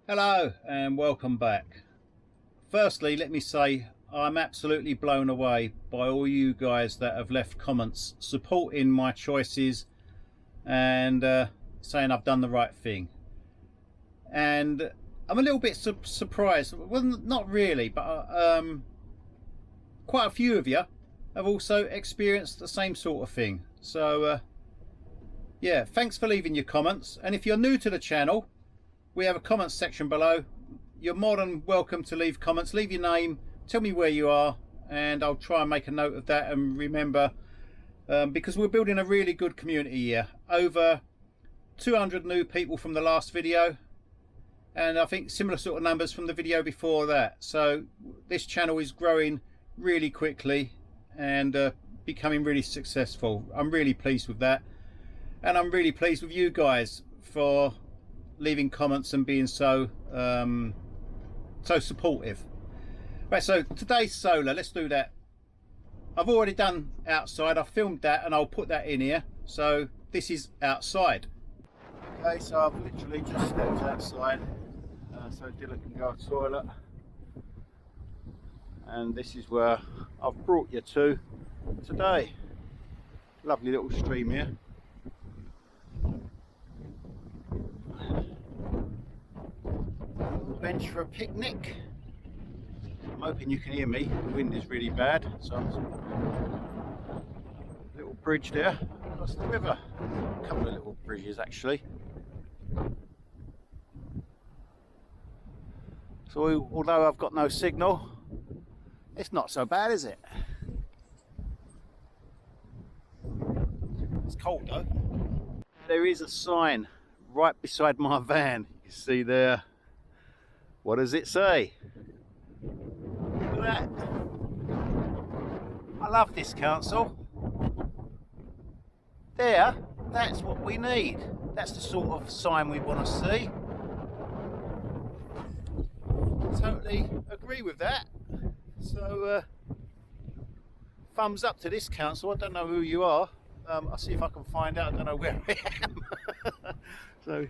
Hello and welcome back. Firstly, let me say I'm absolutely blown away by all you guys that have left comments supporting my choices and saying I've done the right thing. And I'm a little bit surprised. Well, not really, but quite a few of you have also experienced the same sort of thing. So yeah, thanks for leaving your comments. And if you're new to the channel, we have a comments section below. You're more than welcome to leave comments. Leave your name, tell me where you are, and I'll try and make a note of that and remember, because we're building a really good community here. Over 200 new people from the last video, and I think similar sort of numbers from the video before that. So this channel is growing really quickly and becoming really successful. I'm really pleased with that, and I'm really pleased with you guys for leaving comments and being so so supportive. Right, so today's solar, let's do that. I've already done outside, I've filmed that and I'll put that in here. So this is outside. Okay, so I've literally just stepped outside so Dylan can go to the toilet, and this is where I've brought you to today. Lovely little stream here. Bench for a picnic. I'm hoping you can hear me. The wind is really bad, so little bridge there across the river. A couple of little bridges actually. So although I've got no signal, it's not so bad, is it? It's cold though. There is a sign right beside my van. You can see there. What does it say? Look at that. I love this council. There, that's what we need. That's the sort of sign we want to see. Totally agree with that. So thumbs up to this council. I don't know who you are. I'll see if I can find out. I don't know where I am. So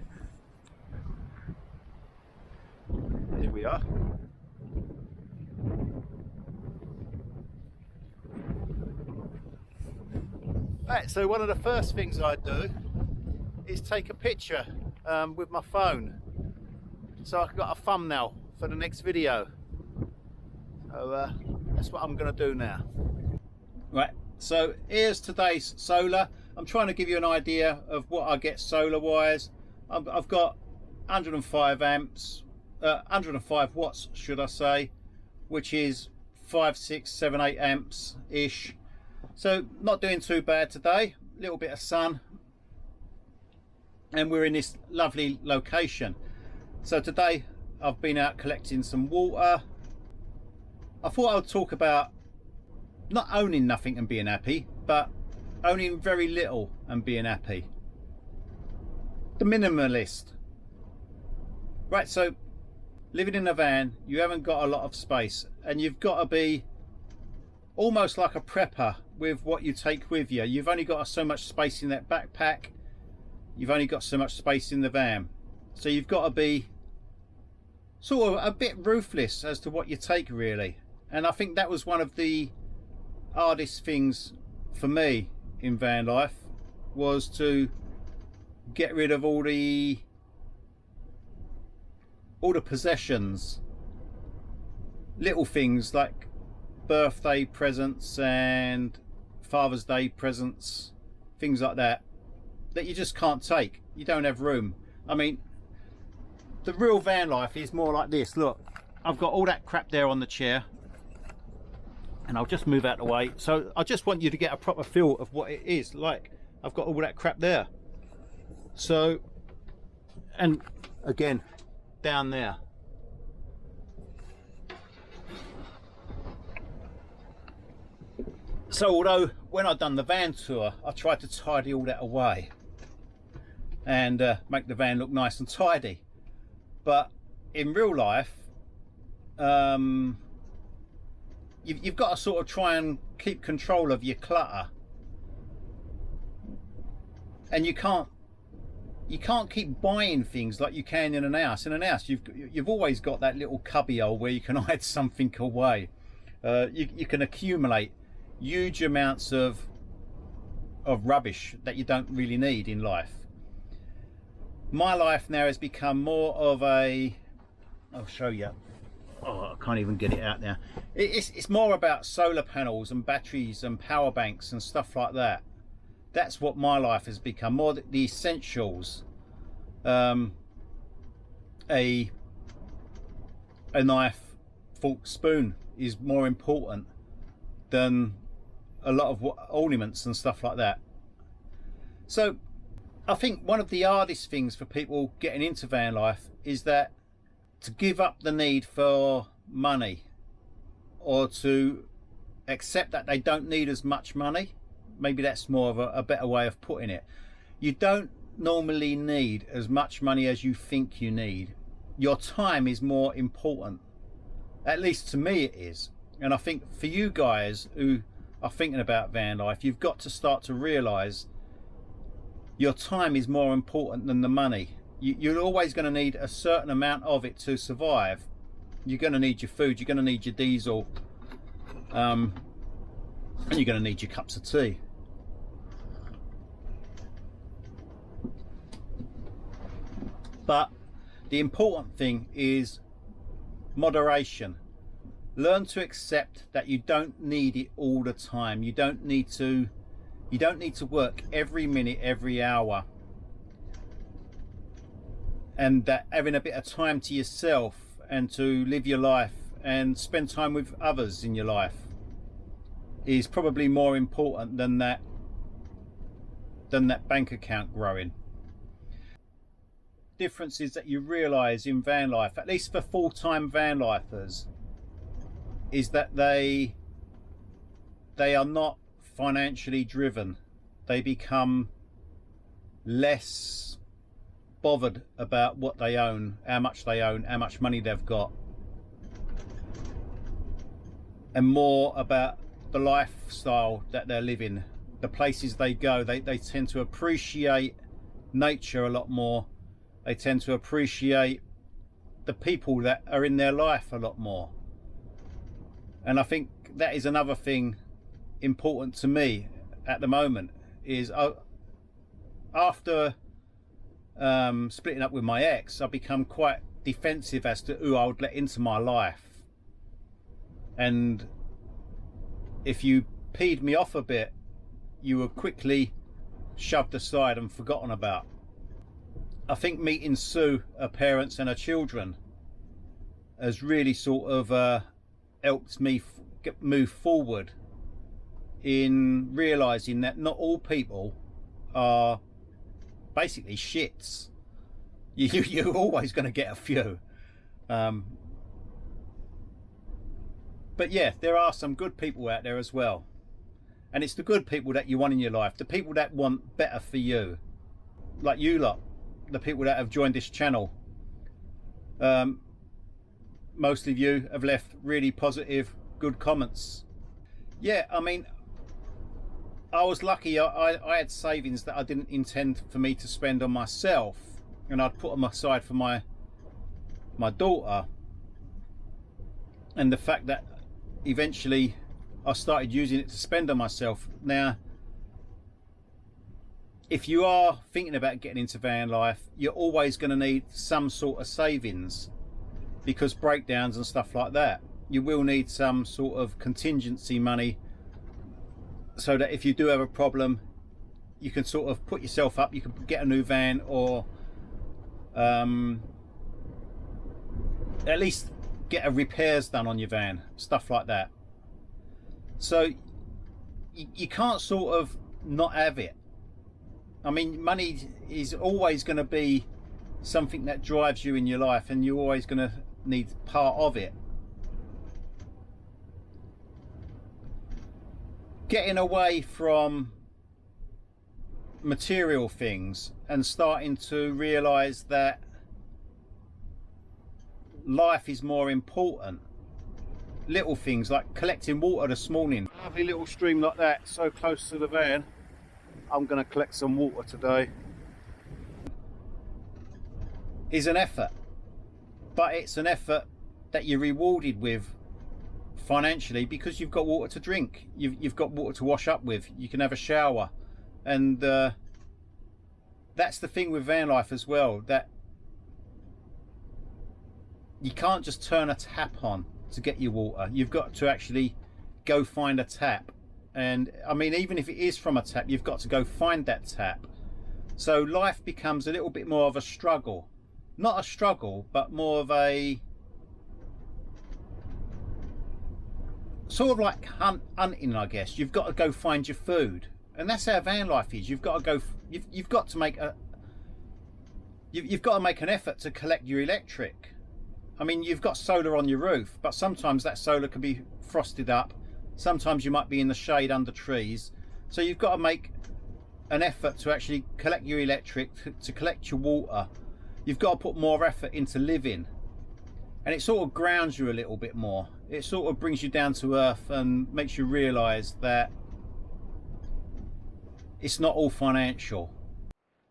here we are. Right, so one of the first things I do is take a picture with my phone, so I've got a thumbnail for the next video. So that's what I'm going to do now. Right, so here's today's solar. I'm trying to give you an idea of what I get solar wise. I've got 105 amps. 105 watts should I say, which is 5, 6, 7, 8 amps ish. So not doing too bad today. A little bit of sun, and we're in this lovely location. So today I've been out collecting some water. I thought I would talk about not owning nothing and being happy, but owning very little and being happy. The minimalist. Right, so living in a van, you haven't got a lot of space, and you've got to be almost like a prepper with what you take with you. You've only got so much space in that backpack, you've only got so much space in the van, so you've got to be sort of a bit ruthless as to what you take really. And I think that was one of the hardest things for me in van life, was to get rid of all the possessions, little things like birthday presents and Father's Day presents, things like that, that you just can't take. You don't have room. I mean, the real van life is more like this. Look, I've got all that crap there on the chair, and I'll just move out the way. So I just want you to get a proper feel of what it is like. I've got all that crap there. So, and again, down there. So although when I've done the van tour, I tried to tidy all that away and make the van look nice and tidy, but in real life you've got to sort of try and keep control of your clutter, and you can't you can't keep buying things like you can in an house. In an house, you've always got that little cubbyhole where you can hide something away. You can accumulate huge amounts of rubbish that you don't really need in life. My life now has become more of a, I'll show you. Oh, I can't even get it out now. It's more about solar panels and batteries and power banks and stuff like that. That's what my life has become, more the essentials. A knife, fork, spoon is more important than a lot of ornaments and stuff like that. So I think one of the hardest things for people getting into van life is that to give up the need for money, or to accept that they don't need as much money. Maybe that's more of a better way of putting it. You don't normally need as much money as you think you need. Your time is more important. At least to me it is. And I think for you guys who are thinking about van life, you've got to start to realise your time is more important than the money. You're always going to need a certain amount of it to survive. You're going to need your food, you're going to need your diesel, and you're going to need your cups of tea. But the important thing is moderation. Learn to accept that you don't need it all the time. You don't need to work every minute, every hour. And that having a bit of time to yourself and to live your life and spend time with others in your life is probably more important than that bank account growing. Difference is that you realise in van life, at least for full-time van lifers, is that they are not financially driven. They become less bothered about what they own, how much money they've got, and more about the lifestyle that they're living, the places they go. They tend to appreciate nature a lot more. They tend to appreciate the people that are in their life a lot more. And I think that is another thing important to me at the moment, is after splitting up with my ex, I've become quite defensive as to who I would let into my life. And if you peed me off a bit, you were quickly shoved aside and forgotten about. I think meeting Sue, her parents and her children, has really sort of helped me move forward in realising that not all people are basically shits. You're always going to get a few. But yeah, there are some good people out there as well. And it's the good people that you want in your life, the people that want better for you. Like you lot, the people that have joined this channel. Most of you have left really positive, good comments. Yeah, I mean, I was lucky. I had savings that I didn't intend for me to spend on myself, and I'd put them aside for my daughter. And the fact that eventually I started using it to spend on myself. Now, if you are thinking about getting into van life, you're always going to need some sort of savings, because breakdowns and stuff like that, you will need some sort of contingency money, so that if you do have a problem, you can sort of put yourself up, you can get a new van, or at least get repairs done on your van, stuff like that. So you can't sort of not have it. I mean, money is always going to be something that drives you in your life, and you're always going to need part of it. Getting away from material things and starting to realise that life is more important. Little things like collecting water this morning. Lovely little stream like that, so close to the van. I'm going to collect some water today. is an effort, but it's an effort that you're rewarded with financially because you've got water to drink, you've got water to wash up with, you can have a shower. And that's the thing with van life as well, that you can't just turn a tap on to get your water. You've got to actually go find a tap. And I mean, even if it is from a tap, you've got to go find that tap. So life becomes a little bit more of a struggle. Not a struggle, but more of a sort of like hunting, I guess. You've got to go find your food. And that's how van life is. You've got to go, you've got to make an effort to collect your electric. I mean, you've got solar on your roof, but sometimes that solar can be frosted up. Sometimes you might be in the shade under trees. So you've got to make an effort to actually collect your electric, to collect your water. You've got to put more effort into living. And it sort of grounds you a little bit more. It sort of brings you down to earth and makes you realise that it's not all financial.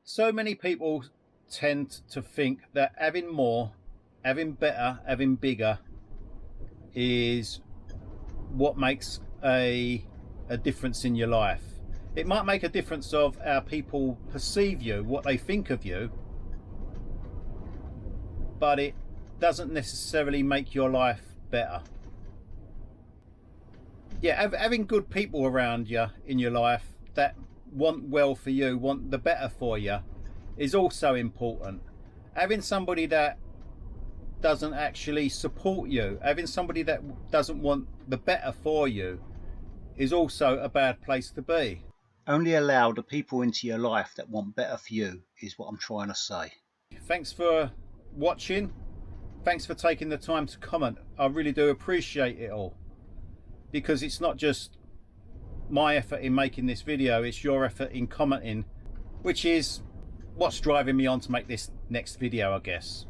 So many people tend to think that having more, having better, having bigger is what makes a difference in your life. It might make a difference of how people perceive you, what they think of you, but it doesn't necessarily make your life better. Yeah, having good people around you in your life that want well for you, want the better for you, is also important. Having somebody that doesn't actually support you, having somebody that doesn't want the better for you, is also a bad place to be. Only allow the people into your life that want better for you, is what I'm trying to say. Thanks for watching. Thanks for taking the time to comment. I really do appreciate it all, because it's not just my effort in making this video, it's your effort in commenting, which is what's driving me on to make this next video, I guess.